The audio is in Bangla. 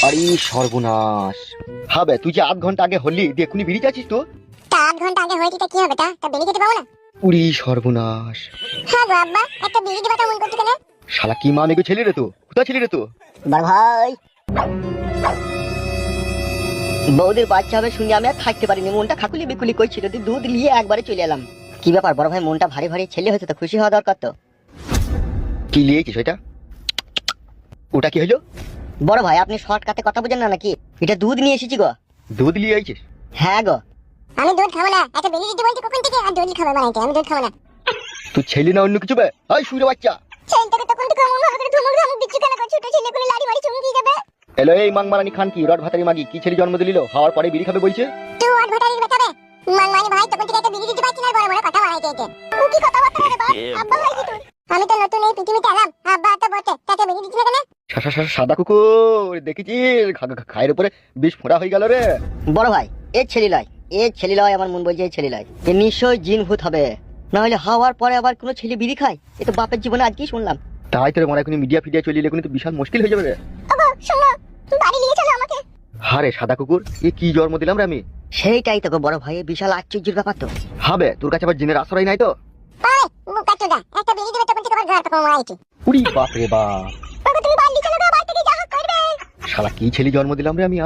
আরে সর্বনাশ। হবে তুই যে 8 ঘন্টা আগে হলি দিয়ে এখনই বেরিয়ে যাচ্ছিস তো? তা 8 ঘন্টা আগে হয়েছে কি হবে? তা বেরিয়ে যেতে পাবো না? উড়ি সর্বনাশ। হ্যাঁ গো আব্বা, একটা বিড়ি দিবা তো মন করতে কেন? শালা কি মা মেগো ছেলে রে তো, কোথা ছেলে রে তো? বড় ভাই, বৌদির বাচ্চা হবে শুনে আমি আর থাকতে পারিনি, মনটা খাকুলি বিকুলি করছিল, দুধ নিয়ে একবারে চলে এলাম। কি ব্যাপার বড় ভাই, মনটা ভারী ভারী, ছেলে হয়েছে তো খুশি হওয়া দরকার তো। কি লিয়েছিস ওইটা? ওটা কি হলো? বড় ভাই আপনি শর্টকাটে কথা বুঝেন না নাকি? এটা দুধ নিয়ে এসেছি গো। দুধ লিয়ে আইছিস? হ্যাঁ গো। আমি দুধ খাবো না, একটা বিড়ি দিতে বলছি কখন থেকে, আর দুধ খাবো বানাইতে, আমি দুধ খাবো না। তুই ছেলে না অন্য কিছু বে? এই শুয়ে বাচ্চা। ছেলেটাকে তখন থেকে এমন ভাবে করে ধমক ধমক দিচ্ছ কেন? ছোট ছেলে করে লাড়ি মারি চুমকি যাবে। এলো এই মাংমারানি খান কি রড ভাতারি মাগি কি ছেলে জন্ম দিল, হওয়ার পরে বিড়ি খাবে বলছে? তুই আর ভটারি বেটাবে মাংমানি ভাই, তখন থেকে একটা বিড়ি দিতে পারছি না, বড় বড় কথা বানাইতে এতে। ও কি কথা বলতে রে বাপ? আব্বা ভাই কি তুই? আমি তো নতুন এই পৃথিবীতে এলাম, আব্বা তো বটে, তাকে বিড়ি দিচ্ছ না কেন? সাদা কুকুর দেখেছিস খায়ের উপরে বিষ ফোঁড়া হয়ে গেল রে। বড় ভাই এ ছেলে লয়, এ ছেলে লয়, আমার মন বলছে এই ছেলে লয়, এ নিশ্চয় জিন ভূত হবে, না হলে হওয়ার পরে আবার কোনো ছেলে বিড়ি খায়? এ তো বাপের জীবনে আজকেই শুনলাম। তাই তোর মনে এখন মিডিয়া ফিডিয়া চলিয়ে এখন তো বিশাল মুশকিল হয়ে যাবে রে। ওগো শোনো, বাড়ি নিয়ে চলো আমাকে। হারে সাদা কুকুর, এ কি জন্ম দিলাম রে আমি? সেইটাই তো গো বড় ভাই, এ বিশাল আশ্চর্যের ব্যাপার তো। হবে তোর কাছে আবার জিনের আশ্রয় নাই তো? ওই বোকা চোদা, একটা বিড়ি দিবে তখন থেকে আবার ঘর তখন মারাইছি। উড়ি বাপ রে বাপ। ওগো তুমি বাড়ি চলো গো, বাড়ি থেকে যা হোক করবে। শালা কি ছেলে জন্ম দিলাম রে আমি?